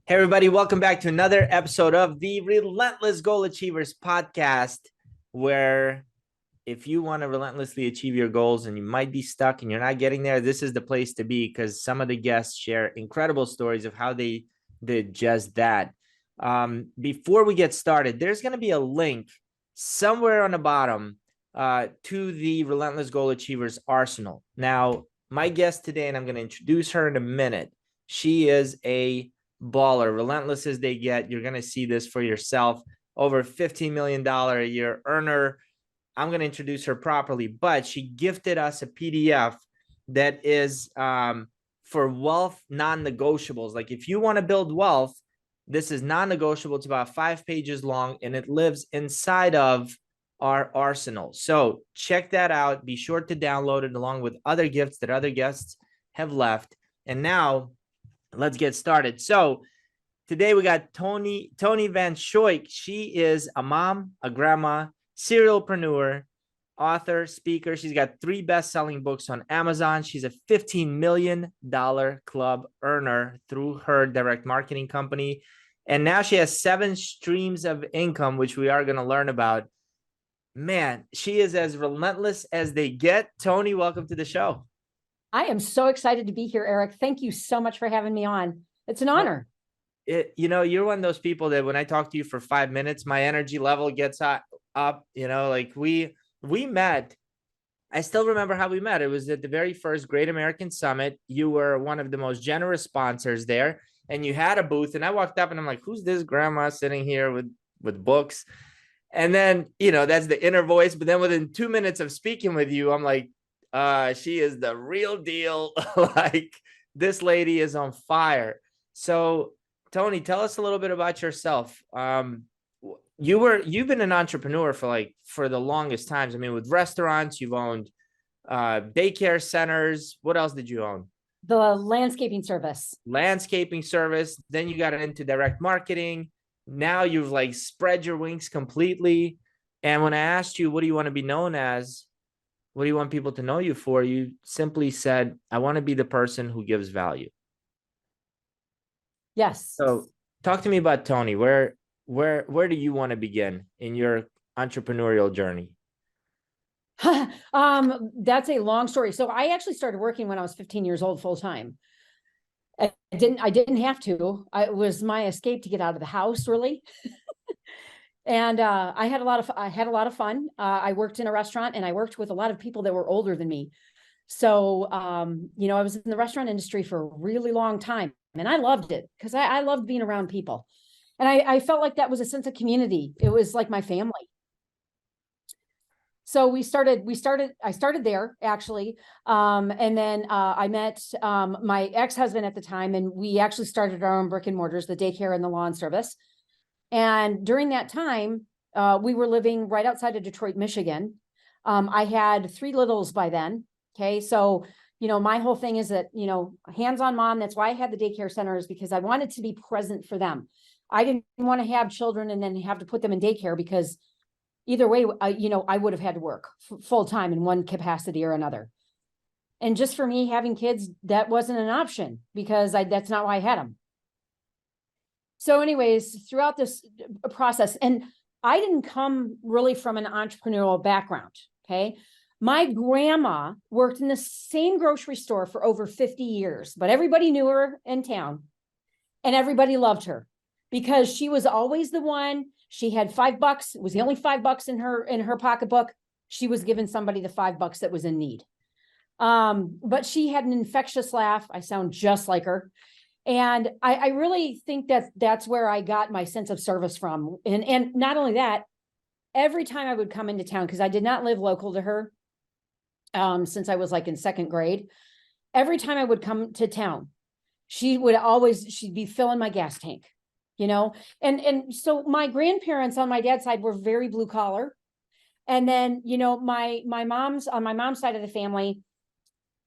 Hey, everybody, welcome back to another episode of the Relentless Goal Achievers podcast, where if you want to relentlessly achieve your goals and you might be stuck and you're not getting there, this is the place to be because some of the guests share incredible stories of how they did just that. Before we get started, there's going to be a link somewhere on the bottom to the Relentless Goal Achievers arsenal. Now, my guest today, and I'm going to introduce her in a minute, she is a baller, relentless as they get. You're going to see this for yourself. Over $15 million a year earner. I'm going to introduce her properly, but she gifted us a PDF that is for wealth non-negotiables. Like if you want to build wealth, this is non-negotiable. It's about 5 pages long, and it lives inside of our arsenal. So check that out. Be sure to download it along with other gifts that other guests have left. And now let's get started. So today we got Toni Vanschoyk. She is a mom, a grandma, serialpreneur, author, speaker. She's got 3 best-selling books on Amazon. She's a $15 million club earner through her direct marketing company. And now she has 7 streams of income, which we are going to learn about. Man, she is as relentless as they get. Toni, welcome to the show. I am so excited to be here, Eric. Thank you so much for having me on. It's an honor. You're one of those people that when I talk to you for 5 minutes, my energy level gets up. Like we met. I still remember how we met. It was at the very first Great American Summit. You were one of the most generous sponsors there, and you had a booth. And I walked up and I'm like, who's this grandma sitting here with books? And then, that's the inner voice. But then within 2 minutes of speaking with you, I'm like, she is the real deal. Like this lady is on fire. So Toni, tell us a little bit about yourself. You've been an entrepreneur for the longest times. I mean, with restaurants, you've owned daycare centers. What else did you own? The landscaping service. Then you got into direct marketing. Now you've spread your wings completely. And when I asked you, what do you want to be known as? What do you want people to know you for? You simply said, I want to be the person who gives value. Yes. So talk to me about Toni. Where do you want to begin in your entrepreneurial journey? That's a long story. So I actually started working when I was 15 years old, full time. I didn't have to. It was my escape to get out of the house, really. And I had a lot of fun. I worked in a restaurant, and I worked with a lot of people that were older than me. So, I was in the restaurant industry for a really long time, and I loved it because I loved being around people. And I felt like that was a sense of community. It was like my family. So I started there actually. And then I met my ex-husband at the time, and we actually started our own brick and mortars, the daycare and the lawn service. And during that time, we were living right outside of Detroit, Michigan. I had 3 littles by then. Okay. So, my whole thing is that, hands-on mom, that's why I had the daycare centers, because I wanted to be present for them. I didn't want to have children and then have to put them in daycare, because either way, I would have had to work full time in one capacity or another. And just for me, having kids, that wasn't an option, because that's not why I had them. So anyways, throughout this process, and I didn't come really from an entrepreneurial background, okay? My grandma worked in the same grocery store for over 50 years, but everybody knew her in town, and everybody loved her because she was always the one. She had $5. It was the only $5 in her pocketbook. She was giving somebody the $5 that was in need. But she had an infectious laugh. I sound just like her. And I really think that's where I got my sense of service from. And not only that, every time I would come into town, because I did not live local to her since I was in 2nd grade, every time I would come to town, she'd be filling my gas tank, and so my grandparents on my dad's side were very blue collar. And then, on my mom's side of the family,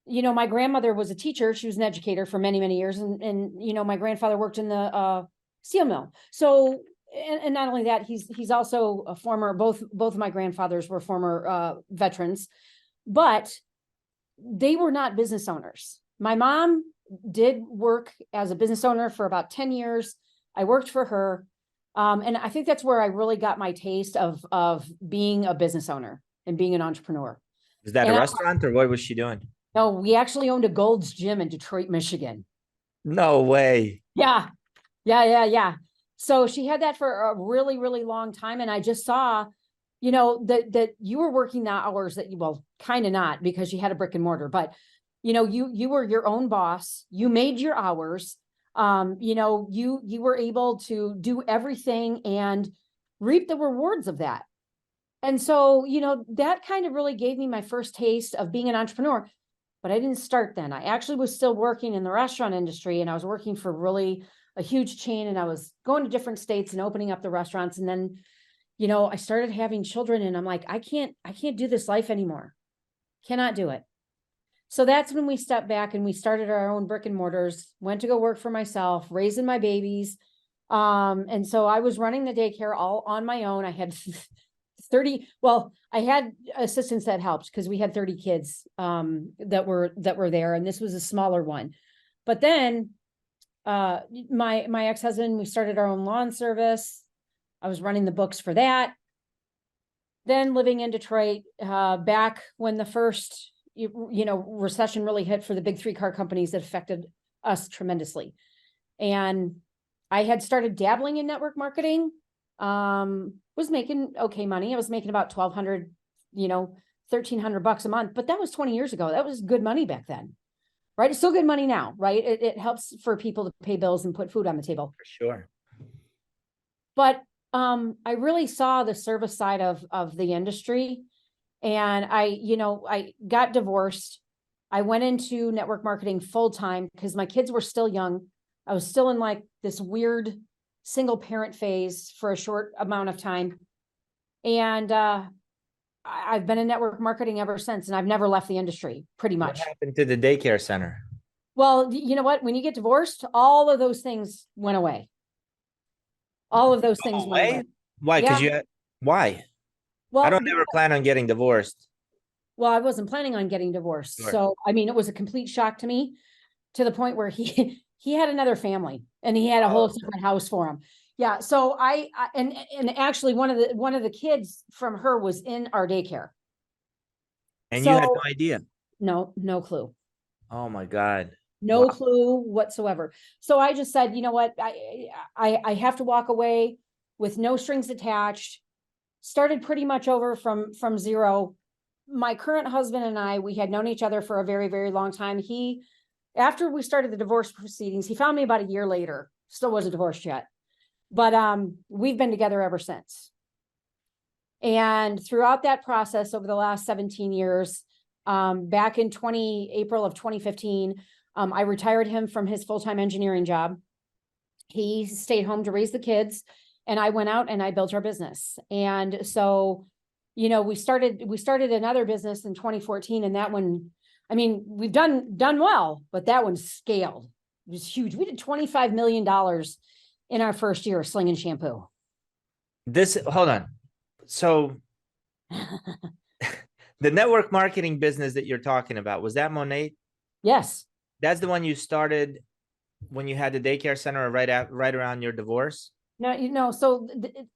my grandmother was a teacher. She was an educator for many, many years. And my grandfather worked in the steel mill. So, and not only that, he's also a former, both of my grandfathers were former veterans, but they were not business owners. My mom did work as a business owner for about 10 years. I worked for her. And I think that's where I really got my taste of being a business owner and being an entrepreneur. Is that And a restaurant or what was she doing? no, we actually owned a Gold's Gym in Detroit, Michigan. No way. Yeah. Yeah. So she had that for a really, really long time. And I just saw, that you were working the hours that well, kind of not, because you had a brick and mortar, but you were your own boss. You made your hours. You were able to do everything and reap the rewards of that. And so, that kind of really gave me my first taste of being an entrepreneur. But I didn't start then. I actually was still working in the restaurant industry, and I was working for really a huge chain, and I was going to different states and opening up the restaurants. And then, I started having children, and I'm like, I can't do this life anymore. Cannot do it. So that's when we stepped back and we started our own brick and mortars, went to go work for myself, raising my babies. And so I was running the daycare all on my own. I had 30, well, I had assistants that helped because we had 30 kids that were there, and this was a smaller one. But then my ex-husband, we started our own lawn service. I was running the books for that. Then living in Detroit, back when the first recession really hit for the big 3 car companies, that affected us tremendously. And I had started dabbling in network marketing. Was making okay money. I was making about $1,200, $1,300 a month, but that was 20 years ago. That was good money back then, right? It's still good money now, right? It helps for people to pay bills and put food on the table. For sure. But I really saw the service side of the industry, and I got divorced. I went into network marketing full time because my kids were still young. I was still in like this weird single parent phase for a short amount of time. And I've been in network marketing ever since, and I've never left the industry, pretty much. What happened to the daycare center? Well, you know what? When you get divorced, all of those things went away. All of those things went away. Why? Because why? Well, I don't ever plan on getting divorced. Well, I wasn't planning on getting divorced. Sure. So, I mean, it was a complete shock to me, to the point where he had another family, and he had a whole separate house for him. Yeah. So and actually one of the kids from her was in our daycare. And you had no idea? No clue. Oh my God. No clue whatsoever. So I just said, you know what? I have to walk away with no strings attached. Started pretty much over from zero. My current husband and I, we had known each other for a very, very long time. After we started the divorce proceedings, he found me about a year later. Still wasn't divorced yet, but we've been together ever since. And throughout that process, over the last 17 years, back in April of 2015, I retired him from his full-time engineering job. He stayed home to raise the kids, and I went out and I built our business. And so, we started another business in 2014, and that one, I mean, we've done well, but that one scaled. It was huge. We did $25 million in our first year of slinging shampoo. Hold on. So the network marketing business that you're talking about, was that Monet? Yes. That's the one you started when you had the daycare center, right around your divorce? No, so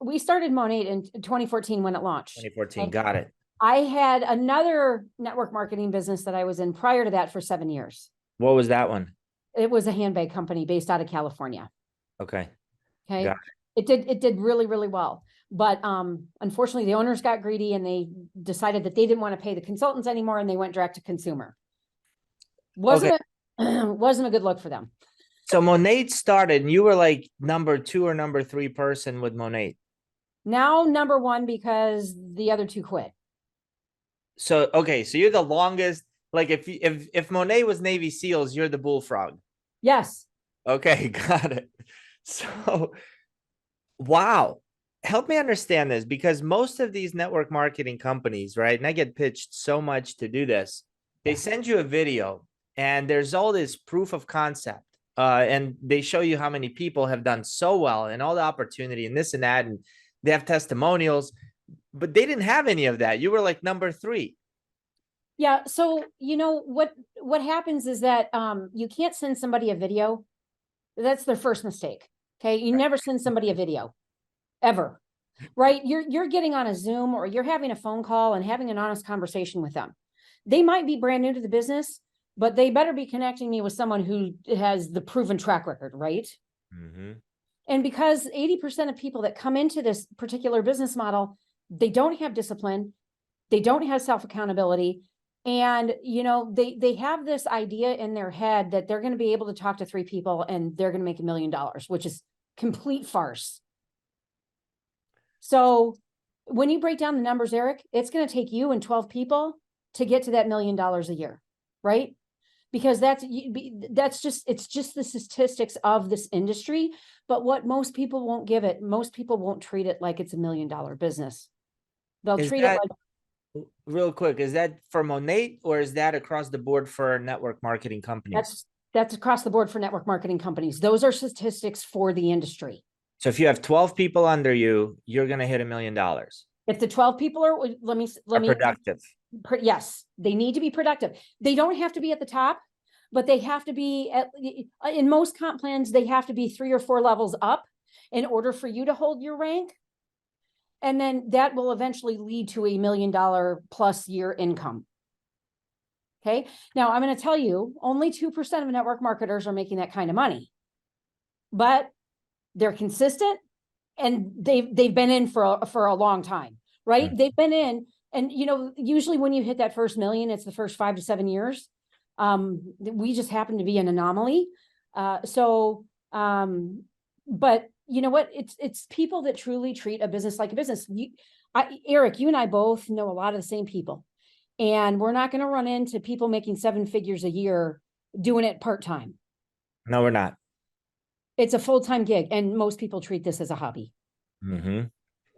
we started Monet in 2014 when it launched. 2014, okay. Got it. I had another network marketing business that I was in prior to that for 7 years. What was that one? It was a handbag company based out of California. Okay. Okay. It did really, really well. But unfortunately, the owners got greedy, and they decided that they didn't want to pay the consultants anymore, and they went direct to consumer. Wasn't a good look for them. So Monet started, and you were like number 2 or number 3 person with Monet. Now number 1, because the other 2 quit. So okay, so you're the longest. Like if Monet was Navy SEALs, you're the bullfrog. Yes. Okay, got it. So, wow. Help me understand this, because most of these network marketing companies, right? And I get pitched so much to do this. They send you a video, and there's all this proof of concept. And they show you how many people have done so well and all the opportunity and this and that. And they have testimonials, but they didn't have any of that. You were like number 3. Yeah. So, what happens is that you can't send somebody a video. That's their first mistake. Okay. You never send somebody a video ever, right? You're getting on a Zoom or you're having a phone call and having an honest conversation with them. They might be brand new to the business, but they better be connecting me with someone who has the proven track record, right? Mm-hmm. And because 80% of people that come into this particular business model, they don't have discipline, they don't have self-accountability. And, they have this idea in their head that they're going to be able to talk to 3 people and they're going to make $1 million, which is complete farce. So when you break down the numbers, Eric, it's going to take you and 12 people to get to that $1 million a year, right? Because it's just the statistics of this industry. But what most people won't give it, most people won't treat it like it's $1 million business. They'll treat it like, real quick, is that for Monet or is that across the board for network marketing companies? that's across the board for network marketing companies. Those are statistics for the industry. So if you have 12 people under you, you're going to hit $1 million. If the 12 people are, let me productive. Yes, they need to be productive. They don't have to be at the top, but they have to be in most comp plans, they have to be 3 or 4 levels up in order for you to hold your rank. And then that will eventually lead to $1 million plus year income. Okay. Now I'm going to tell you only 2% of network marketers are making that kind of money, but they're consistent and they've been in for a long time, right? Mm-hmm. They've been in, and usually when you hit that first million, it's the first 5 to 7 years. We just happen to be an anomaly. But you know what? It's people that truly treat a business like a business. Eric, you and I both know a lot of the same people, and we're not going to run into people making 7 figures a year doing it part-time. No, we're not. It's a full-time gig, and most people treat this as a hobby. Mm-hmm.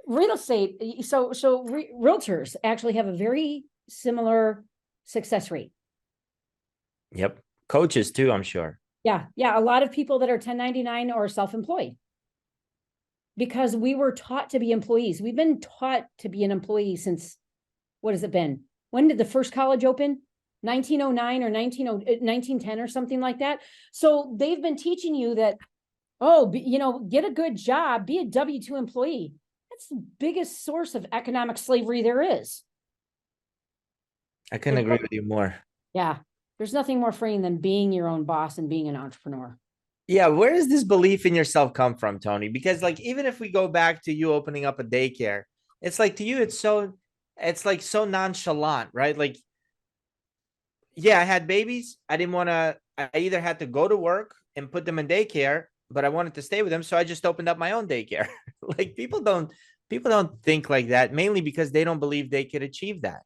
Real estate. So realtors actually have a very similar success rate. Yep. Coaches too, I'm sure. Yeah. A lot of people that are 1099 or self-employed, because we were taught to be employees. We've been taught to be an employee since, what has it been? When did the first college open? 1909 or 1910 or something like that. So they've been teaching you that, get a good job, be a W-2 employee. That's the biggest source of economic slavery there is. I couldn't agree with you more. Yeah. There's nothing more freeing than being your own boss and being an entrepreneur. Yeah. Where does this belief in yourself come from, Toni? Because even if we go back to you opening up a daycare, it's like to you, it's so nonchalant, right? Yeah, I had babies. I either had to go to work and put them in daycare, but I wanted to stay with them. So I just opened up my own daycare. People don't think like that, mainly because they don't believe they could achieve that.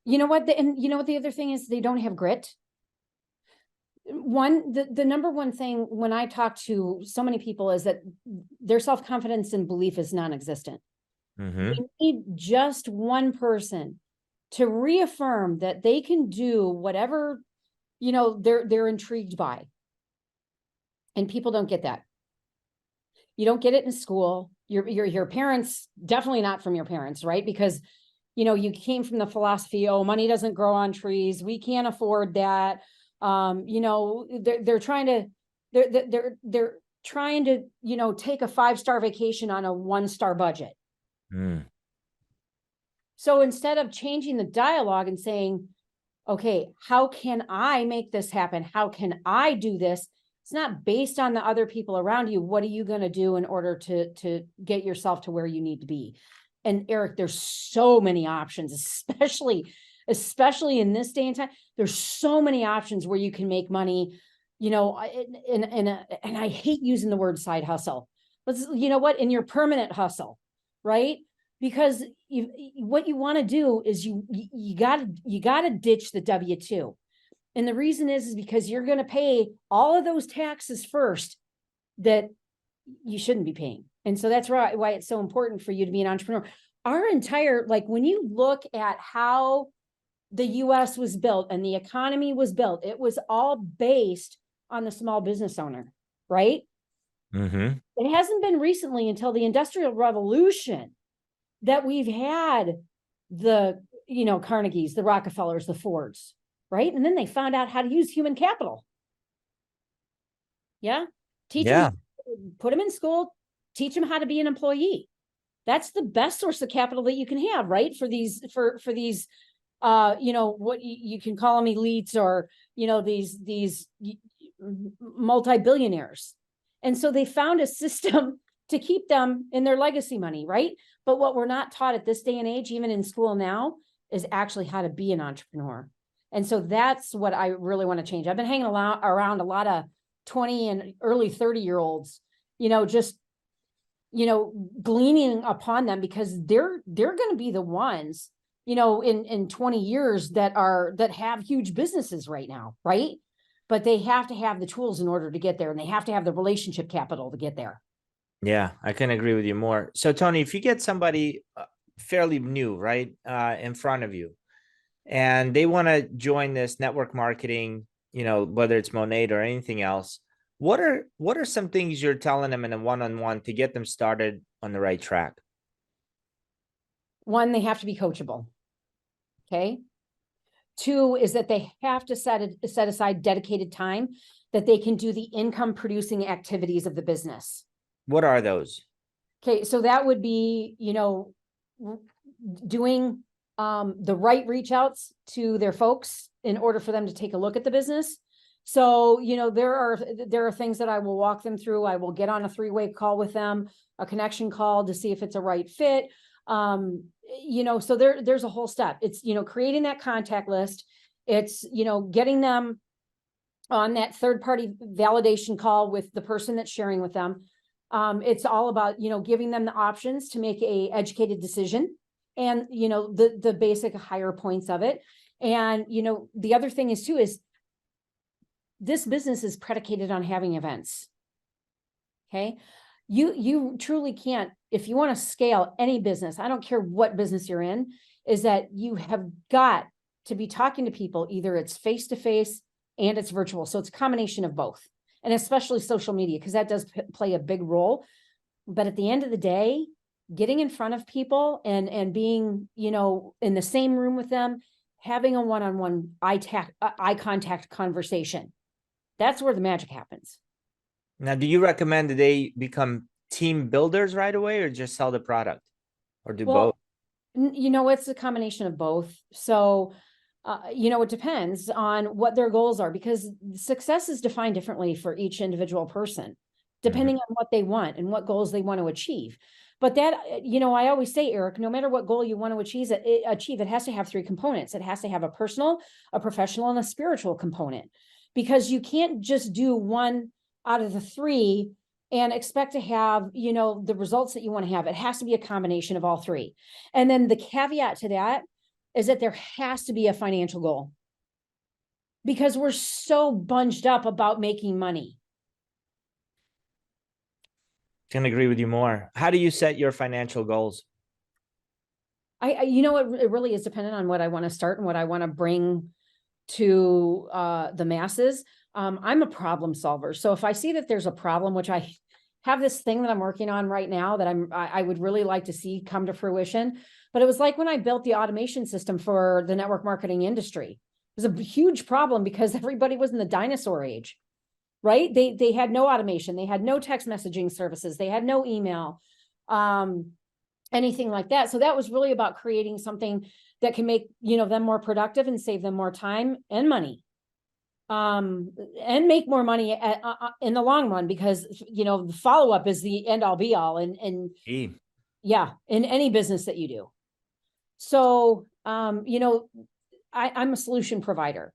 You know what? And you know what the other thing is? They don't have grit. The number one thing when I talk to so many people is that their self-confidence and belief is non-existent. Mm-hmm. We need just one person to reaffirm that they can do whatever, they're intrigued by. And people don't get that. You don't get it in school. Your parents, definitely not from your parents, right? Because you came from the philosophy, money doesn't grow on trees. We can't afford that. They're trying to take a 5-star vacation on a 1-star budget. Mm. So instead of changing the dialogue and saying, okay, how can I make this happen? How can I do this? It's not based on the other people around you. What are you going to do in order to get yourself to where you need to be? And Eric, there's so many options, especially in this day and time. There's so many options where you can make money, and I hate using the word side hustle. In your permanent hustle, right? Because what you want to do is you gotta ditch the W-2. And the reason is because you're going to pay all of those taxes first that you shouldn't be paying. And so that's why it's so important for you to be an entrepreneur. Our entire, when you look at how the US was built and the economy was built, it was all based on the small business owner, right? Mm-hmm. It hasn't been recently until the Industrial Revolution that we've had the, Carnegies, the Rockefellers, the Fords, right? And then they found out how to use human capital. Yeah. put them in school, teach them how to be an employee. That's the best source of capital that you can have, right? For these, for these, what you can call them elites, or, these multi-billionaires. And so they found a system to keep them in their legacy money, right? But what we're not taught at this day and age, even in school now, is actually how to be an entrepreneur. And so that's what I really want to change. I've been hanging around a lot of 20 and early 30-year-olds, just, gleaning upon them, because they're going to be the ones, in 20 years that have huge businesses right now, right? But they have to have the tools in order to get there, and they have to have the relationship capital to get there. Yeah, I can agree with you more. So Toni, if you get somebody fairly new, right, in front of you, and they want to join this network marketing, whether it's Monet or anything else, what are some things you're telling them in a one-on-one to get them started on the right track? One, they have to be coachable. Okay. Two is that they have to set aside dedicated time that they can do the income producing activities of the business. What are those? Okay. So that would be, doing the right reach outs to their folks in order for them to take a look at the business. So, there are things that I will walk them through. I will get on a 3-way call with them, a connection call to see if it's a right fit. So there's a whole step. It's, creating that contact list. It's, getting them on that third-party validation call with the person that's sharing with them. It's all about, giving them the options to make a educated decision, and, the basic higher points of it. And, the other thing is too, is this business is predicated on having events. Okay. You truly can't, if you want to scale any business, I don't care what business you're in, is that you have got to be talking to people. Either it's face-to-face and it's virtual. So it's a combination of both, and especially social media, because that does play a big role. But at the end of the day, getting in front of people and being, in the same room with them, having a one-on-one eye contact conversation, that's where the magic happens. Now, do you recommend that they become team builders right away, or just sell the product, or do both? It's a combination of both. So, it depends on what their goals are, because success is defined differently for each individual person, depending on what they want and what goals they want to achieve. But that, I always say, Eric, no matter what goal you want to achieve, it has to have 3 components. It has to have a personal, a professional, and a spiritual component, because you can't just do one out of the 3 and expect to have, the results that you want to have. It has to be a combination of all 3. And then the caveat to that is that there has to be a financial goal, because we're so bunged up about making money. Can agree with you more. How do you set your financial goals? It really is dependent on what I want to start and what I want to bring to the masses. I'm a problem solver. So if I see that there's a problem, which I have this thing that I'm working on right now that I would really like to see come to fruition. But it was like when I built the automation system for the network marketing industry. It was a huge problem because everybody was in the dinosaur age, right? They had no automation. They had no text messaging services. They had no email, anything like that. So that was really about creating something that can make, them more productive and save them more time and money. And make more money in the long run, because, the follow-up is the end all be all. And yeah, in any business that you do. So, I'm a solution provider.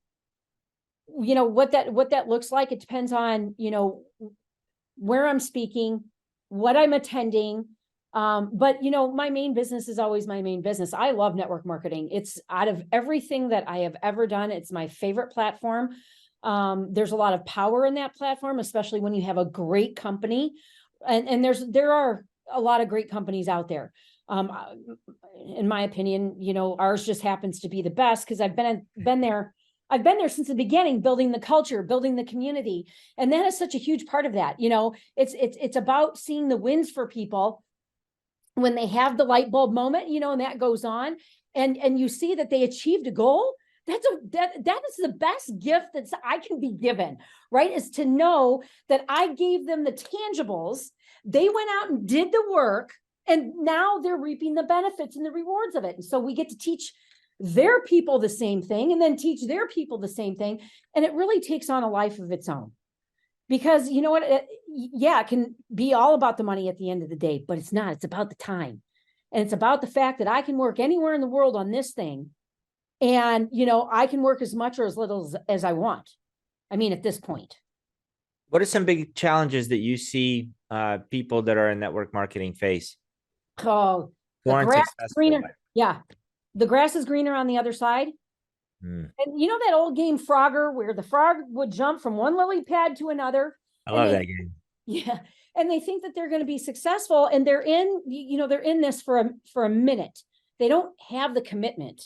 What that looks like, it depends on, where I'm speaking, what I'm attending. But my main business is always my main business. I love network marketing. It's, out of everything that I have ever done, it's my favorite platform. There's a lot of power in that platform, especially when you have a great company, and there are a lot of great companies out there. In my opinion, ours just happens to be the best, because I've been there since the beginning, building the culture, building the community. And that is such a huge part of that. It's about seeing the wins for people when they have the light bulb moment, and that goes on, and you see that they achieved a goal. that is the best gift that I can be given, right? Is to know that I gave them the tangibles. They went out and did the work, and now they're reaping the benefits and the rewards of it. And so we get to teach their people the same thing, and then teach their people the same thing. And it really takes on a life of its own. Because you know what? It can be all about the money at the end of the day, but it's not. It's about the time. And it's about the fact that I can work anywhere in the world on this thing. And, I can work as much or as little as I want. I mean, at this point. What are some big challenges that you see people that are in network marketing face? Oh, the grass is greener. Yeah. The grass is greener on the other side. And that old game Frogger, where the frog would jump from one lily pad to another. I love that game. Yeah. And they think that they're going to be successful, and they're in this for a minute. They don't have the commitment.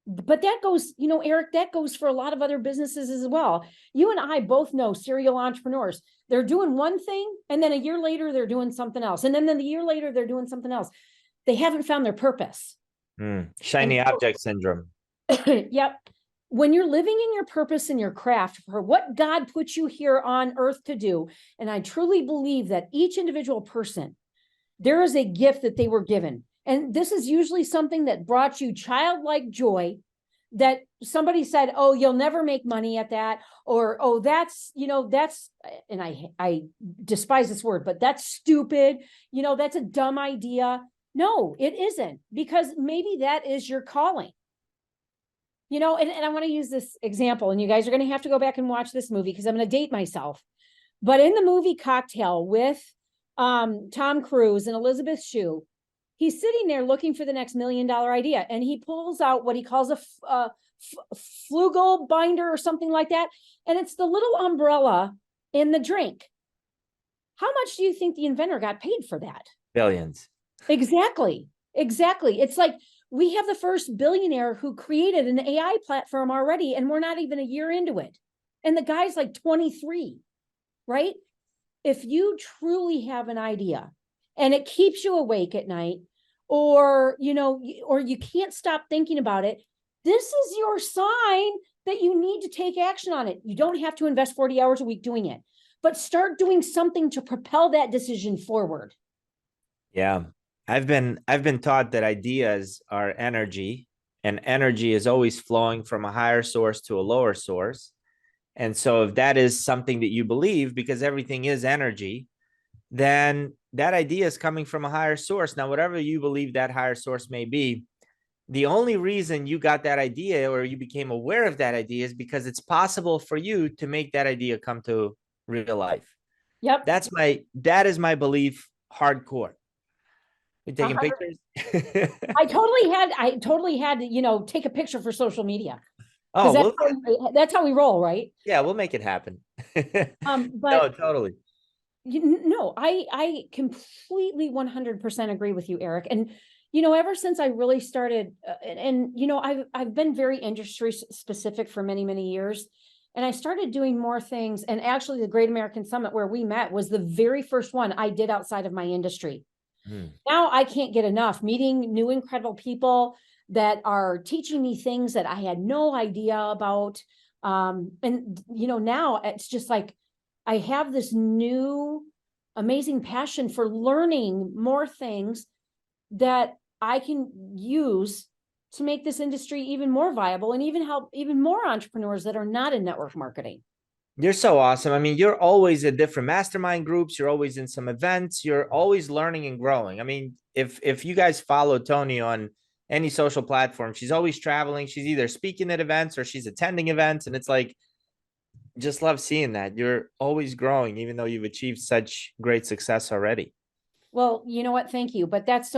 But that goes, Eric, that goes for a lot of other businesses as well. You and I both know serial entrepreneurs. They're doing one thing, and then a year later, they're doing something else. And then a year later, they're doing something else. They haven't found their purpose. Shiny object syndrome. Yep. When you're living in your purpose and your craft for what God put you here on earth to do, and I truly believe that each individual person, there is a gift that they were given. And this is usually something that brought you childlike joy, that somebody said, oh, you'll never make money at that. Or, oh, that's, and I despise this word, but that's stupid. That's a dumb idea. No, it isn't, because maybe that is your calling. And I want to use this example, and you guys are going to have to go back and watch this movie because I'm going to date myself. But in the movie Cocktail with Tom Cruise and Elizabeth Shue, he's sitting there looking for the next $1 million idea, and he pulls out what he calls a flugel binder or something like that. And it's the little umbrella in the drink. How much do you think the inventor got paid for that? Billions. Exactly. It's like we have the first billionaire who created an AI platform already, and we're not even a year into it. And the guy's like 23, right? If you truly have an idea and it keeps you awake at night, or you can't stop thinking about it, this is your sign that you need to take action on it. You don't have to invest 40 hours a week doing it, but start doing something to propel that decision forward. Yeah. I've been taught that ideas are energy, and energy is always flowing from a higher source to a lower source. And so if that is something that you believe, because everything is energy, then that idea is coming from a higher source. Now, whatever you believe that higher source may be, the only reason you got that idea or you became aware of that idea is because it's possible for you to make that idea come to real life. Yep. That is my belief, hardcore. You taking pictures? I totally had to, take a picture for social media. Oh, that's how we roll, right? Yeah, we'll make it happen. But no, totally. I completely 100% agree with you, Eric. And, ever since I really started, I've been very industry specific for many, many years. And I started doing more things. And actually the Great American Summit where we met was the very first one I did outside of my industry. Now I can't get enough meeting new incredible people that are teaching me things that I had no idea about. Now it's just like I have this new amazing passion for learning more things that I can use to make this industry even more viable and even help even more entrepreneurs that are not in network marketing. You're so awesome. I mean, you're always at different mastermind groups. You're always in some events. You're always learning and growing. I mean, if you guys follow Toni on any social platform, she's always traveling. She's either speaking at events or she's attending events. And it's like, just love seeing that. You're always growing, even though you've achieved such great success already. Well, you know what? Thank you. But it's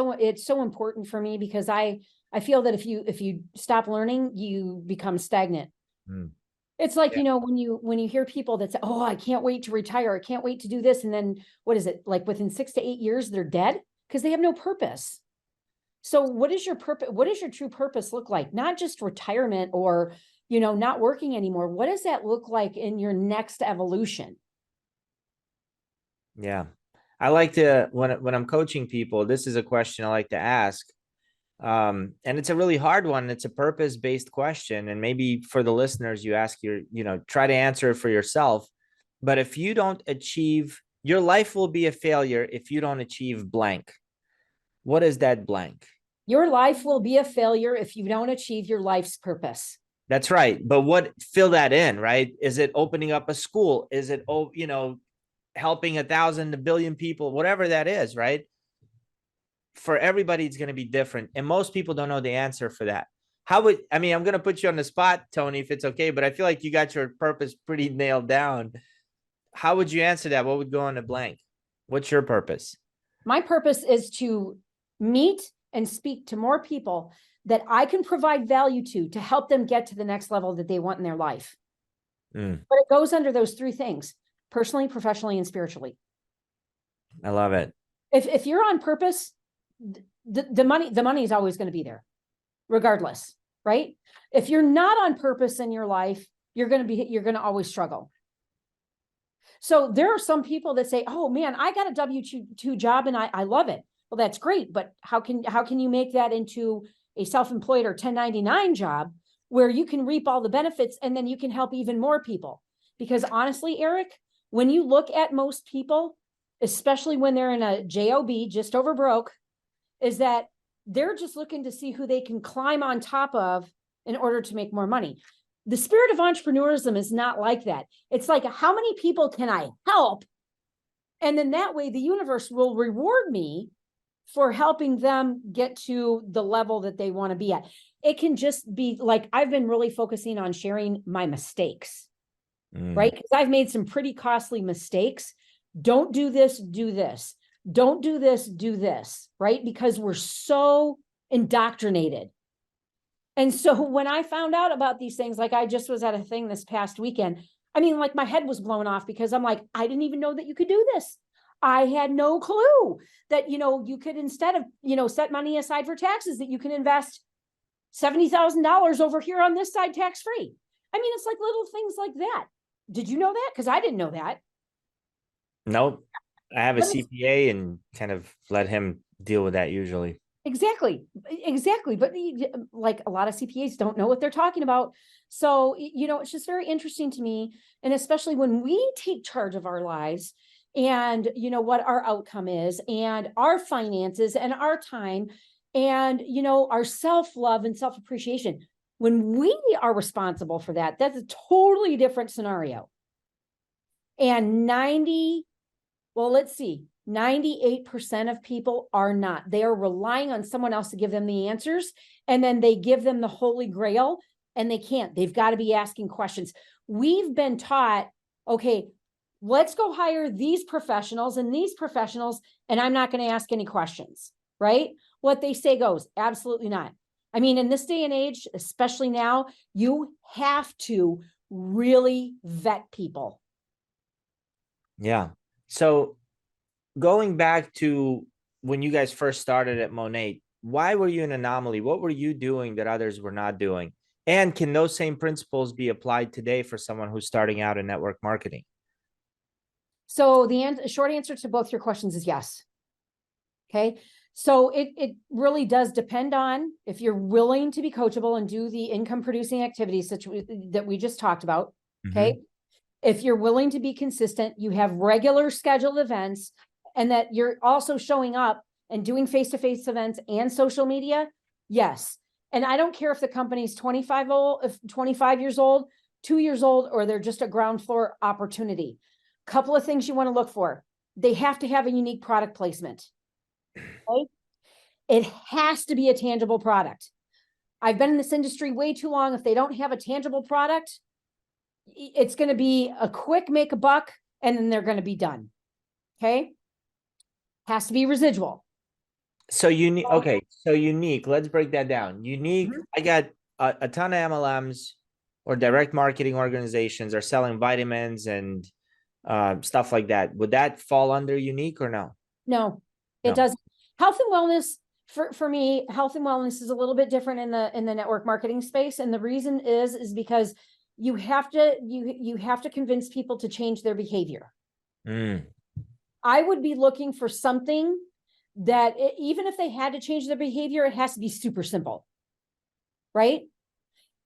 so important for me because I feel that if you stop learning, you become stagnant. It's like, when you hear people that say, oh, I can't wait to retire. I can't wait to do this. And then what is it? Like within 6 to 8 years, they're dead because they have no purpose. So what is your purpose? What does your true purpose look like? Not just retirement or, not working anymore. What does that look like in your next evolution? Yeah. I like to, when I'm coaching people, this is a question I like to ask. And it's a really hard one. It's a purpose-based question. And maybe for the listeners, you ask try to answer it for yourself. But if you don't achieve, your life will be a failure if you don't achieve blank. What is that blank? Your life will be a failure if you don't achieve your life's purpose. That's right. But what, fill that in, right? Is it opening up a school? Is it, helping 1,000, 1,000,000,000 people, whatever that is, right? For everybody, it's going to be different. And most people don't know the answer for that. I'm going to put you on the spot, Toni, if it's okay, but I feel like you got your purpose pretty nailed down. How would you answer that? What would go on a blank? What's your purpose? My purpose is to meet and speak to more people that I can provide value to help them get to the next level that they want in their life. But it goes under those three things: personally, professionally, and spiritually. I love it. If you're on purpose, the money is always going to be there, regardless, right? If you're not on purpose in your life, you're going to always struggle. So there are some people that say, "Oh man, I got a W-2 job and I love it." Well, that's great, but how can you make that into a self-employed or 1099 job where you can reap all the benefits and then you can help even more people? Because honestly, Eric, when you look at most people, especially when they're in a job, just over broke, is that they're just looking to see who they can climb on top of in order to make more money. The spirit of entrepreneurism is not like that. It's like, how many people can I help? And then that way the universe will reward me for helping them get to the level that they want to be at. It can just be like, I've been really focusing on sharing my mistakes, right? Because I've made some pretty costly mistakes. Don't do this, do this. Don't do this, do this, right? Because we're so indoctrinated. And so when I found out about these things, like I just was at a thing this past weekend, I mean, like my head was blown off because I'm like, I didn't even know that you could do this. I had no clue that, you could, instead of, set money aside for taxes, that you can invest $70,000 over here on this side tax-free. I mean, it's like little things like that. Did you know that? Because I didn't know that. Nope. I have a CPA and kind of let him deal with that usually. Exactly. But like a lot of CPAs don't know what they're talking about. So, it's just very interesting to me. And especially when we take charge of our lives and, what our outcome is and our finances and our time and, our self-love and self-appreciation. When we are responsible for that, that's a totally different scenario. And 98% of people are not. They are relying on someone else to give them the answers. And then they give them the holy grail and they can't. They've got to be asking questions. We've been taught, okay, let's go hire these professionals and these professionals, and I'm not going to ask any questions, right? What they say goes. Absolutely not. I mean, in this day and age, especially now, you have to really vet people. Yeah. So going back to when you guys first started at Monet, why were you an anomaly? What were you doing that others were not doing? And can those same principles be applied today for someone who's starting out in network marketing? So the short answer to both your questions is yes. Okay. So it really does depend on if you're willing to be coachable and do the income producing activities that we just talked about. Okay. If you're willing to be consistent, you have regular scheduled events, and that you're also showing up and doing face-to-face events and social media. Yes. And I don't care if the company's 25 years old, 2 years old, or they're just a ground floor opportunity. Couple of things you want to look for. They have to have a unique product placement. Okay? It has to be a tangible product. I've been in this industry way too long. If they don't have a tangible product, it's going to be a quick make a buck and then they're going to be done. Okay. Has to be residual. So unique. Okay. So unique. Let's break that down. Unique. I got a ton of MLMs or direct marketing organizations are selling vitamins and stuff like that. Would that fall under unique or no? No, it doesn't. Health and wellness, for me, health and wellness is a little bit different in the network marketing space. And the reason is because you have to convince people to change their behavior. I would be looking for something that even if they had to change their behavior, it has to be super simple, right?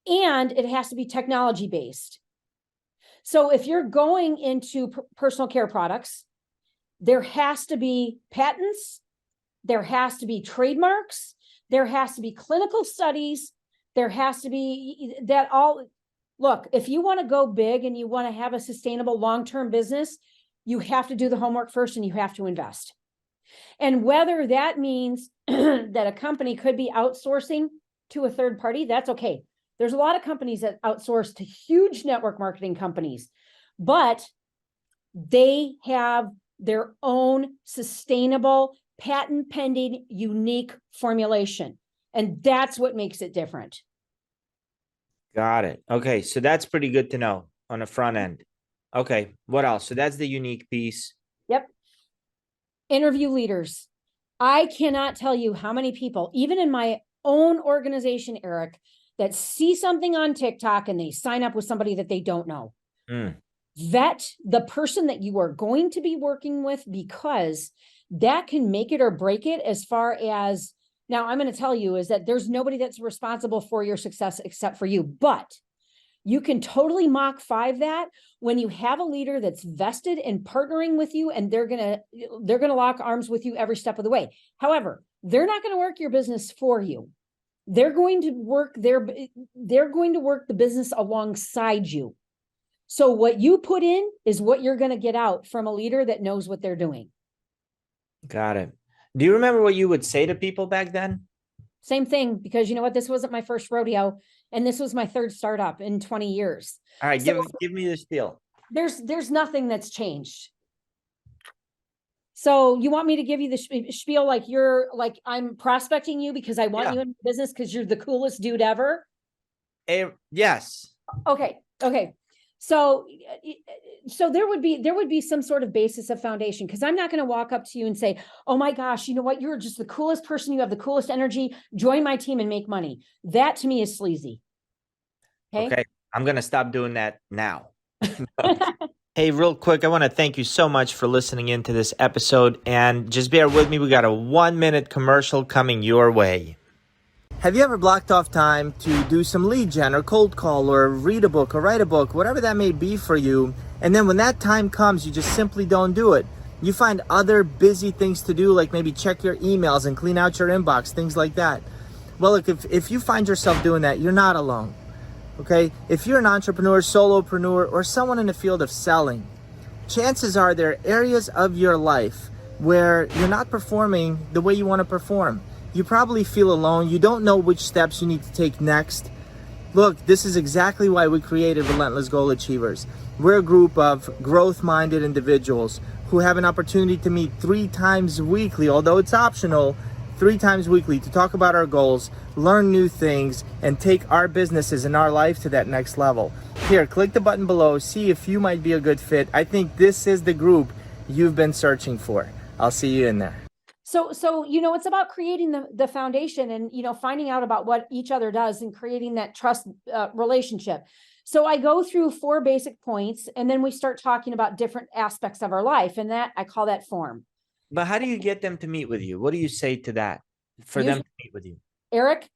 And it has to be technology based. So if you're going into personal care products, there has to be patents, there has to be trademarks, there has to be clinical studies, there has to be that all. Look, if you want to go big and you want to have a sustainable long-term business, you have to do the homework first and you have to invest. And whether that means that a company could be outsourcing to a third party, that's okay. There's a lot of companies that outsource to huge network marketing companies, but they have their own sustainable, patent pending, unique formulation. And that's what makes it different. Got it. Okay. So that's pretty good to know on the front end. Okay. What else? So that's the unique piece. Yep. Interview leaders. I cannot tell you how many people, even in my own organization, Eric, that see something on TikTok and they sign up with somebody that they don't know. Vet the person that you are going to be working with, because that can make it or break it. As far as now, I'm going to tell you is that there's nobody that's responsible for your success except for you, but you can totally Mach 5 that when you have a leader that's vested in partnering with you, and they're going to lock arms with you every step of the way. However, they're not going to work your business for you. They're going to work the business alongside you. So what you put in is what you're going to get out from a leader that knows what they're doing. Got it. Do you remember what you would say to people back then? Same thing, because you know what? This wasn't my first rodeo, and this was my third startup in 20 years. All right, So give me the spiel. There's nothing that's changed. So you want me to give you the spiel like I'm prospecting you because I want you in business because you're the coolest dude ever? Yes. Okay. So there would be some sort of basis of foundation, because I'm not going to walk up to you and say, oh my gosh, you know what? You're just the coolest person. You have the coolest energy. Join my team and make money. That to me is sleazy. Okay. I'm going to stop doing that now. Hey, real quick, I want to thank you so much for listening into this episode, and just bear with me. We got a 1-minute commercial coming your way. Have you ever blocked off time to do some lead gen or cold call or read a book or write a book, whatever that may be for you, and then when that time comes, you just simply don't do it? You find other busy things to do, like maybe check your emails and clean out your inbox, things like that. Well, look, if you find yourself doing that, you're not alone, okay? If you're an entrepreneur, solopreneur, or someone in the field of selling, chances are there are areas of your life where you're not performing the way you want to perform. You probably feel alone. You don't know which steps you need to take next. Look, this is exactly why we created Relentless Goal Achievers. We're a group of growth-minded individuals who have an opportunity to meet 3 times weekly, although it's optional, 3 times weekly, to talk about our goals, learn new things, and take our businesses and our life to that next level. Here, click the button below, see if you might be a good fit. I think this is the group you've been searching for. I'll see you in there. So, it's about creating the foundation and, finding out about what each other does and creating that trust relationship. So I go through 4 basic points, and then we start talking about different aspects of our life. And that I call that form. But how do you get them to meet with you? What do you say to that for them to meet with you? Eric,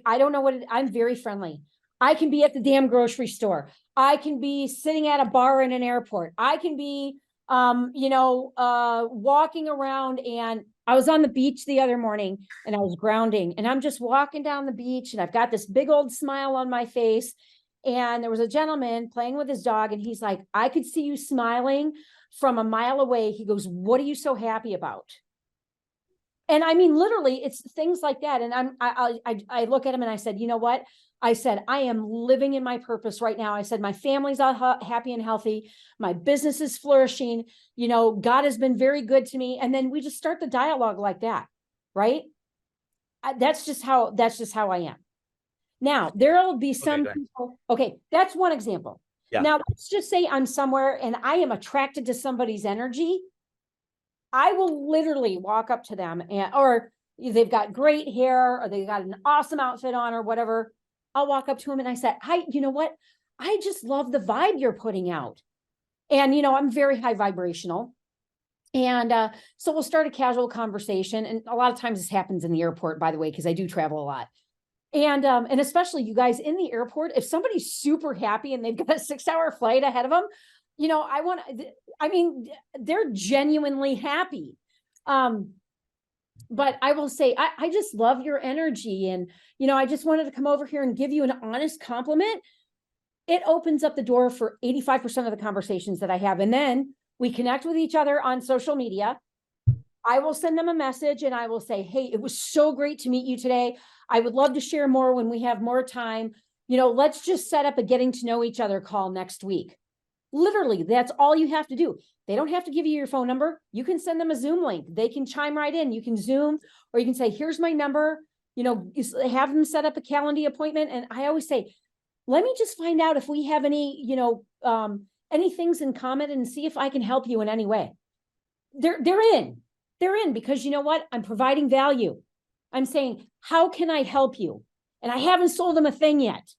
I don't know I'm very friendly. I can be at the damn grocery store. I can be sitting at a bar in an airport. I can be, walking around, and I was on the beach the other morning and I was grounding, and I'm just walking down the beach and I've got this big old smile on my face. And there was a gentleman playing with his dog, and he's like, I could see you smiling from a mile away. He goes, what are you so happy about? And I mean, literally, it's things like that. And I look at him and I said, you know what? I said, I am living in my purpose right now. I said, my family's all happy and healthy. My business is flourishing. God has been very good to me. And then we just start the dialogue like that, right? That's just how I am. Now, there'll be some people. Okay, that's one example. Yeah. Now, let's just say I'm somewhere and I am attracted to somebody's energy. I will literally walk up to them, or they've got great hair, or they've got an awesome outfit on, or whatever. I'll walk up to them and I said, hi, you know what? I just love the vibe you're putting out. And, I'm very high vibrational. And so we'll start a casual conversation. And a lot of times this happens in the airport, by the way, because I do travel a lot. And especially you guys in the airport, if somebody's super happy and they've got a 6-hour flight ahead of them, I mean, they're genuinely happy. But I will say, I just love your energy. And, I just wanted to come over here and give you an honest compliment. It opens up the door for 85% of the conversations that I have. And then we connect with each other on social media. I will send them a message and I will say, hey, it was so great to meet you today. I would love to share more when we have more time. Let's just set up a getting to know each other call next week. Literally, that's all you have to do. They don't have to give you your phone number. You can send them a Zoom link. They can chime right in. You can Zoom, or you can say, here's my number, have them set up a calendar appointment. And I always say, let me just find out if we have any, any things in common and see if I can help you in any way. They're in because you know what? I'm providing value. I'm saying, how can I help you? And I haven't sold them a thing yet.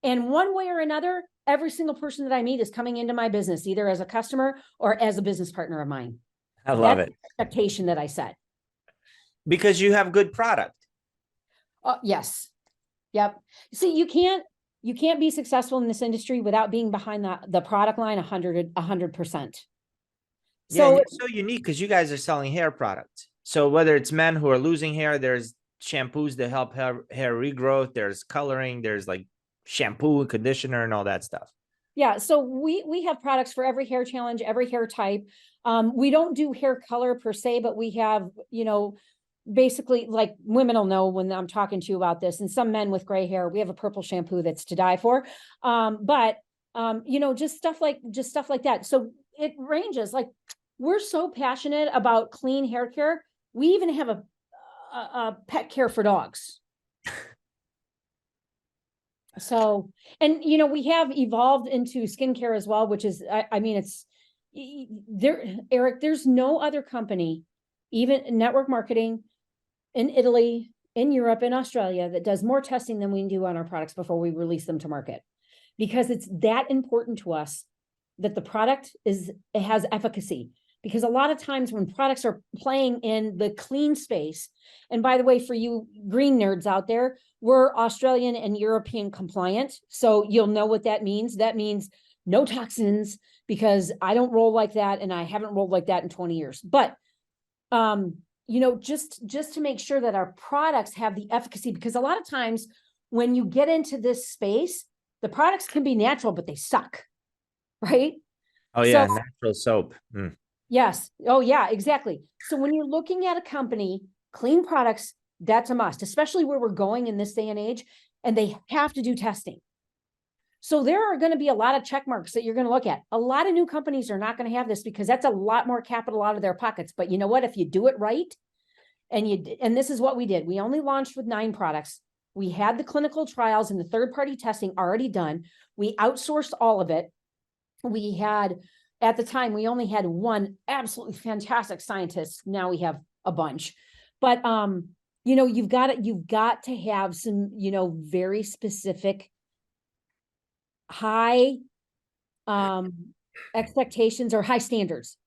And one way or another, every single person that I meet is coming into my business, either as a customer or as a business partner of mine. I love That's it. the expectation that I set. Because you have good product. Yes. Yep. See, you can't be successful in this industry without being behind the product line 100%. So yeah, it's so unique because you guys are selling hair products. So whether it's men who are losing hair, there's shampoos that help hair regrowth. There's coloring. There's like shampoo and conditioner and all that stuff. Yeah. So we have products for every hair challenge, every hair type. We don't do hair color per se, but we have, basically, like, women will know when I'm talking to you about this, and some men with gray hair, we have a purple shampoo that's to die for. Just stuff like that. So it ranges. Like, we're so passionate about clean hair care. We even have a pet care for dogs. So, and we have evolved into skincare as well, which is, it's there, Eric, there's no other company, even network marketing in Italy, in Europe, in Australia, that does more testing than we do on our products before we release them to market, because it's that important to us that the product has efficacy. Because a lot of times when products are playing in the clean space, and by the way, for you green nerds out there, we're Australian and European compliant. So you'll know what that means. That means no toxins, because I don't roll like that. And I haven't rolled like that in 20 years. But, just to make sure that our products have the efficacy, because a lot of times when you get into this space, the products can be natural, but they suck. Right? Oh yeah. So, natural soap. Yes. Oh yeah, exactly. So when you're looking at a company, clean products, that's a must, especially where we're going in this day and age, and they have to do testing. So there are going to be a lot of check marks that you're going to look at. A lot of new companies are not going to have this, because that's a lot more capital out of their pockets. But you know what? If you do it right, and this is what we did. We only launched with 9 products. We had the clinical trials and the third-party testing already done. We outsourced all of it. We had, at the time, we only had one absolutely fantastic scientist. Now we have a bunch. But you've got to have some, very specific high expectations, or high standards.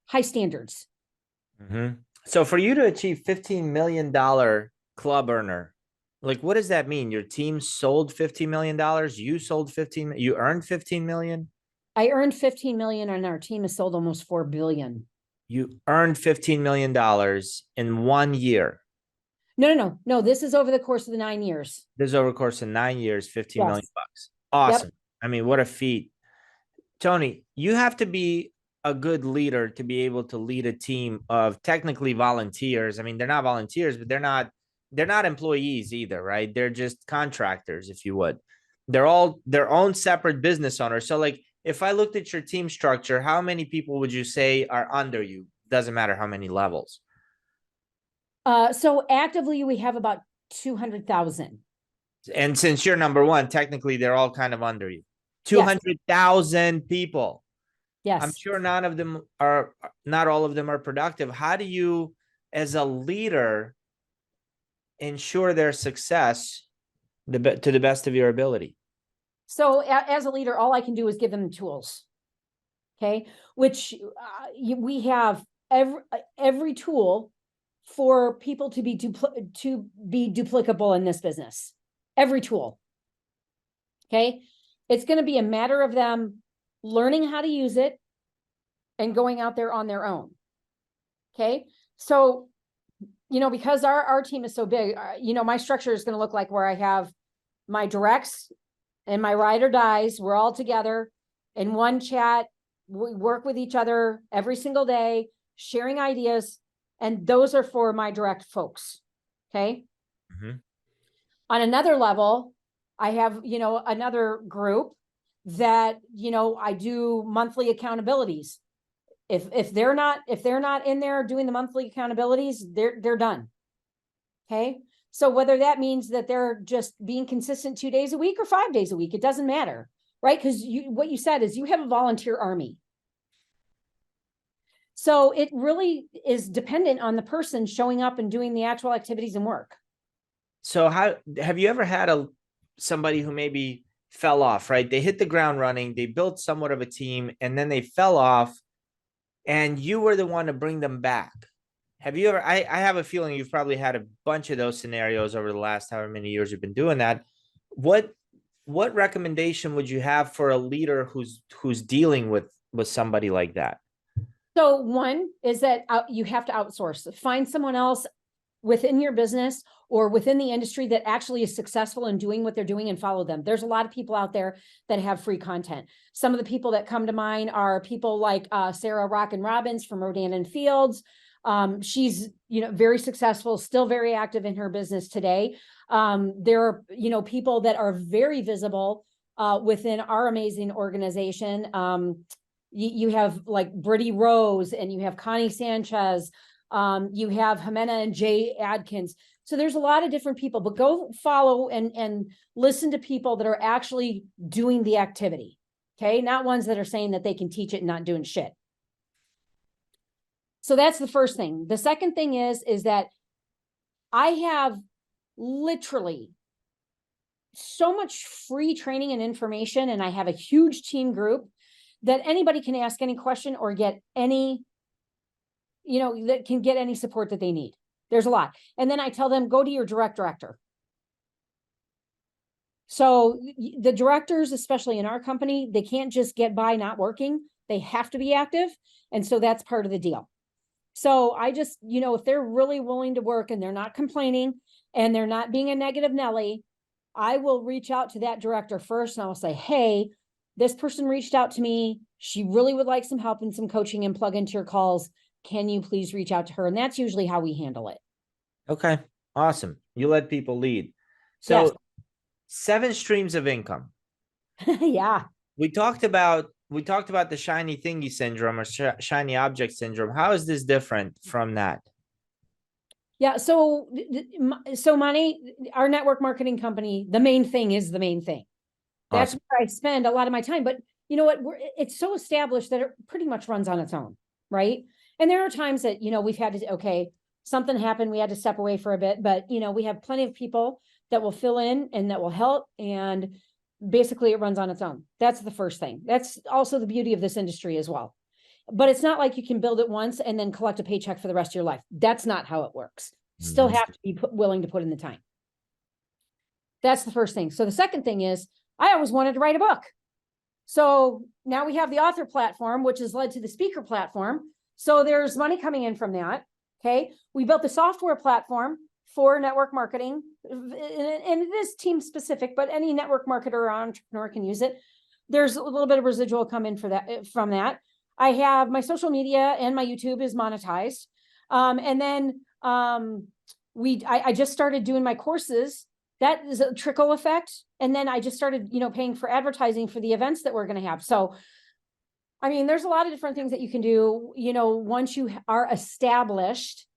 Mm-hmm. So for you to achieve $15 million club earner, like, what does that mean? Your team sold $15 million. You sold 15. You earned 15 million. I earned 15 million, and our team has sold almost 4 billion. You earned $15 million in 1 year. No. This is over the course of the 9 years. This is over the course of 9 years, 15 million bucks. Awesome. Yep. I mean, what a feat. Toni, you have to be a good leader to be able to lead a team of technically volunteers. I mean, they're not volunteers, but they're not employees either, right? They're just contractors, if you would. They're all their own separate business owners. So like, if I looked at your team structure, how many people would you say are under you? Doesn't matter how many levels. So actively, we have about 200,000. And since you're number one, technically they're all kind of under you. 200,000 people. Yes. I'm sure not all of them are productive. How do you, as a leader, ensure their success to the best of your ability? So as a leader, all I can do is give them the tools. Okay. Which we have every tool for people to be duplicable in this business. Every tool. Okay. It's going to be a matter of them learning how to use it and going out there on their own. Okay. So, because our team is so big, my structure is going to look like where I have my directs and my ride or dies. We're all together in one chat. We work with each other every single day, sharing ideas. And those are for my direct folks. Okay. Mm-hmm. On another level, I have, another group that, I do monthly accountabilities. If they're not in there doing the monthly accountabilities, they're done. Okay. So whether that means that they're just being consistent 2 days a week or 5 days a week, it doesn't matter. Right. Because what you said is you have a volunteer army. So it really is dependent on the person showing up and doing the actual activities and work. So how have you ever had somebody who maybe fell off, right? They hit the ground running, they built somewhat of a team, and then they fell off, and you were the one to bring them back? Have you ever, I have a feeling you've probably had a bunch of those scenarios over the last however many years you've been doing that. What recommendation would you have for a leader who's dealing with somebody like that? So one is that you have to outsource. Find someone else within your business or within the industry that actually is successful in doing what they're doing and follow them. There's a lot of people out there that have free content. Some of the people that come to mind are people like Sarah Rockin Robbins from Rodan and Fields. She's, very successful, still very active in her business today. There are, people that are very visible within our amazing organization. You have like Brittany Rose, and you have Connie Sanchez. You have Jimena and Jay Adkins. So there's a lot of different people, but go follow and listen to people that are actually doing the activity. Okay. Not ones that are saying that they can teach it and not doing shit. So that's the first thing. The second thing is that I have literally so much free training and information, and I have a huge team group that anybody can ask any question or get any, that can get any support that they need. There's a lot. And then I tell them, go to your director. So the directors, especially in our company, they can't just get by not working. They have to be active. And so that's part of the deal. So I just, if they're really willing to work and they're not complaining and they're not being a negative Nelly, I will reach out to that director first and I will say, hey, this person reached out to me. She really would like some help and some coaching and plug into your calls. Can you please reach out to her? And that's usually how we handle it. Okay. Awesome. You let people lead. So yes. 7 streams of income. Yeah. We talked about the shiny thingy syndrome or shiny object syndrome. How is this different from that? Yeah. So Monet, our network marketing company, the main thing is the main thing. That's awesome. Where I spend a lot of my time. But you know what? It's so established that it pretty much runs on its own. Right. And there are times that, we've had to, something happened. We had to step away for a bit, but we have plenty of people that will fill in and that will help. And basically it runs on its own. That's the first thing. That's also the beauty of this industry as well. But it's not like you can build it once and then collect a paycheck for the rest of your life. That's not how it works. Still have to be willing to put in the time. That's the first thing. So the second thing is I always wanted to write a book. So now we have the author platform, which has led to the speaker platform. So there's money coming in from that. Okay. We built the software platform for network marketing, and it is team specific, but any network marketer or entrepreneur can use it. There's a little bit of residual come in from that. I have my social media and my YouTube is monetized. And then I just started doing my courses. That is a trickle effect. And then I just started, paying for advertising for the events that we're going to have. So, there's a lot of different things that you can do, once you are established,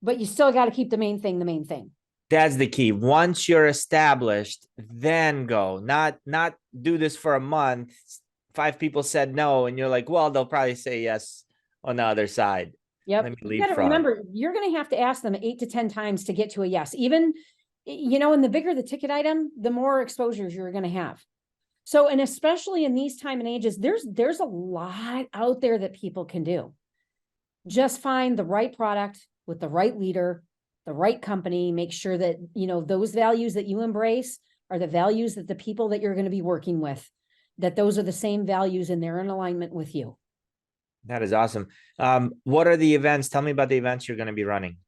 but you still got to keep the main thing. That's the key. Once you're established, then go, not do this for a month. 5 people said no. And you're like, well, they'll probably say yes on the other side. Yep. You got to remember, you're going to have to ask them 8 to 10 times to get to a yes. Even, and the bigger the ticket item, the more exposures you're going to have. So, and especially in these time and ages, there's a lot out there that people can do. Just find the right product with the right leader, the right company, make sure that, those values that you embrace are the values that the people that you're going to be working with, that those are the same values and they're in alignment with you. That is awesome. What are the events? Tell me about the events you're going to be running.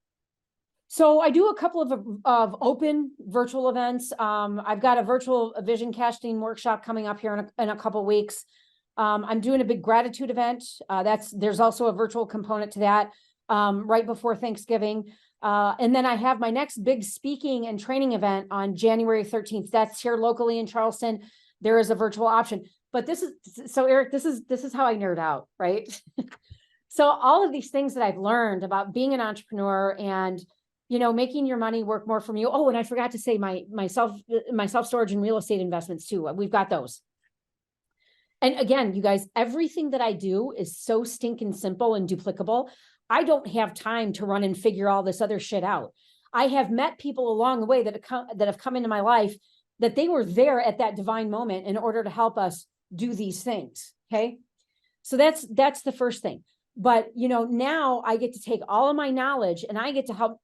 So I do a couple of open virtual events. I've got a virtual vision casting workshop coming up here in a couple of weeks. I'm doing a big gratitude event. There's also a virtual component to that right before Thanksgiving. And then I have my next big speaking and training event on January 13th. That's here locally in Charleston. There is a virtual option. But Eric, this is how I nerd out, right? So all of these things that I've learned about being an entrepreneur and making your money work more for you. Oh, and I forgot to say my self-storage and real estate investments too. We've got those. And again, you guys, everything that I do is so stinking simple and duplicable. I don't have time to run and figure all this other shit out. I have met people along the way that have come into my life that they were there at that divine moment in order to help us do these things. Okay. So that's the first thing. But, now I get to take all of my knowledge and I get to help,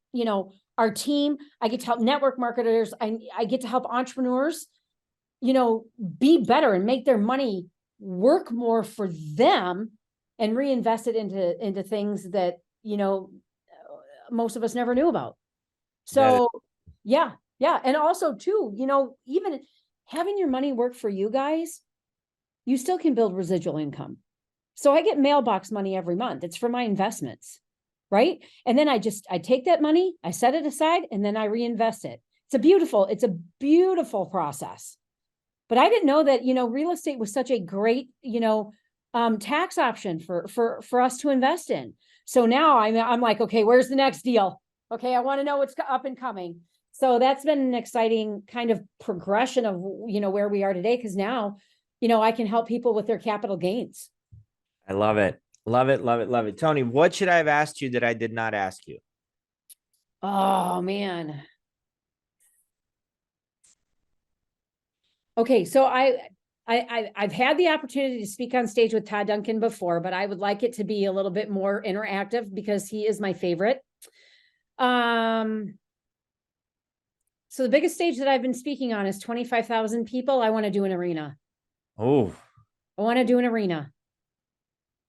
our team. I get to help network marketers. I get to help entrepreneurs, be better and make their money work more for them and reinvest it into things that, most of us never knew about. So yeah. And also too, even having your money work for you guys, you still can build residual income. So I get mailbox money every month. It's for my investments, right? And then I take that money, I set it aside, and then I reinvest it. It's a beautiful process. But I didn't know that, real estate was such a great, tax option for us to invest in. So now I'm like, okay, where's the next deal? Okay, I want to know what's up and coming. So that's been an exciting kind of progression of, where we are today. Because now, I can help people with their capital gains. I love it. Love it. Love it. Love it. Toni, what should I have asked you that I did not ask you? Oh, man. Okay. So I've had the opportunity to speak on stage with Todd Duncan before, but I would like it to be a little bit more interactive because he is my favorite. So the biggest stage that I've been speaking on is 25,000 people. I want to do an arena. Oh, I want to do an arena.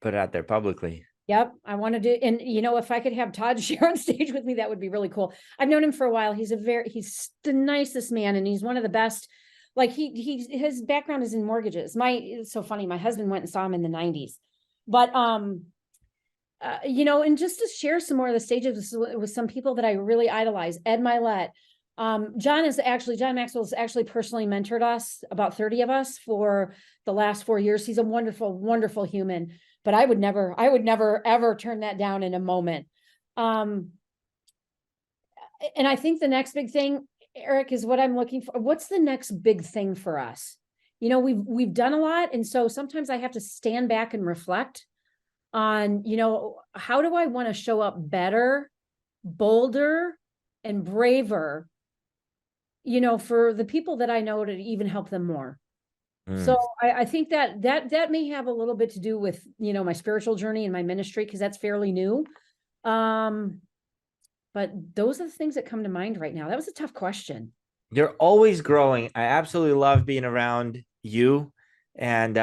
Put it out there publicly. Yep. I want to do, and if I could have Todd share on stage with me, that would be really cool. I've known him for a while. He's the nicest man. And he's one of the best. Like his background is in mortgages. It's so funny. My husband went and saw him in the 90s, but, and just to share some more of the stages with some people that I really idolize. Ed Milet. John Maxwell has actually personally mentored us, about 30 of us, for the last 4 years. He's a wonderful, wonderful human, but I would never ever turn that down in a moment. And I think the next big thing, Eric, is what I'm looking for. What's the next big thing for us? We've done a lot. And so sometimes I have to stand back and reflect on, how do I want to show up better, bolder, and braver, for the people that I know, to even help them more. So I think that may have a little bit to do with, my spiritual journey and my ministry, because that's fairly new. But those are the things that come to mind right now. That was a tough question. You're always growing. I absolutely love being around you. And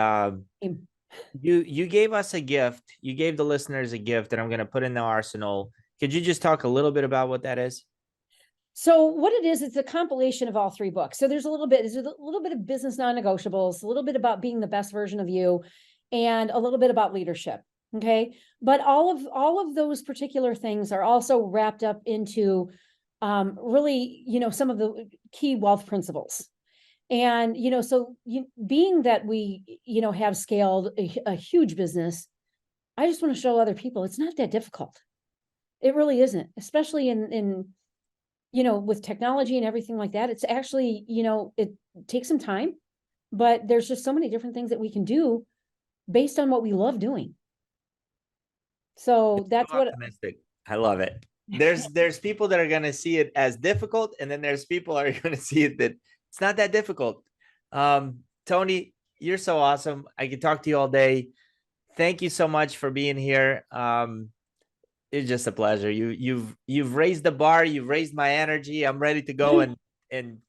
you gave us a gift. You gave the listeners a gift that I'm going to put in the arsenal. Could you just talk a little bit about what that is? So what it is, it's a compilation of all three books. So there's a little bit of business non-negotiables, a little bit about being the best version of you, and a little bit about leadership. Okay. But all of those particular things are also wrapped up into really, some of the key wealth principles. And, being that we, have scaled a huge business, I just want to show other people it's not that difficult. It really isn't, especially in with technology and everything like that. It's actually, it takes some time, but there's just so many different things that we can do based on what we love doing. So that's what optimistic. I love it. There's people that are going to see it as difficult, and then there's people are going to see it that it's not that difficult. Toni, you're so awesome. I could talk to you all day. Thank you so much for being here. It's just a pleasure. You've raised the bar. You've raised my energy. I'm ready to go and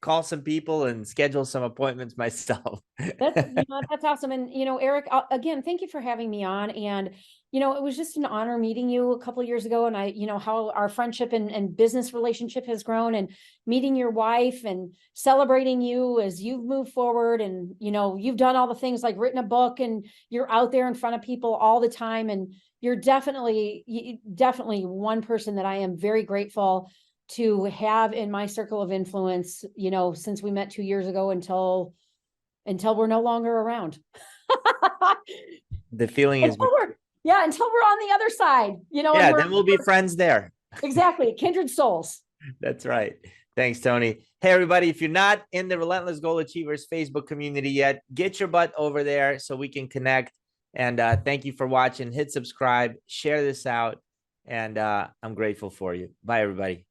call some people and schedule some appointments myself. That's awesome. And, Eric, again, thank you for having me on. And, it was just an honor meeting you a couple of years ago. And how our friendship and business relationship has grown, and meeting your wife and celebrating you as you've moved forward. And, you've done all the things like written a book, and you're out there in front of people all the time. And you're definitely one person that I am very grateful to have in my circle of influence, since we met 2 years ago until we're no longer around. The feeling is until we're on the other side, yeah, then we'll be friends there. Exactly. Kindred souls. That's right. Thanks, Toni. Hey, everybody, if you're not in the Relentless Goal Achievers Facebook community yet, get your butt over there so we can connect. And thank you for watching. Hit subscribe, share this out, and I'm grateful for you. Bye, everybody.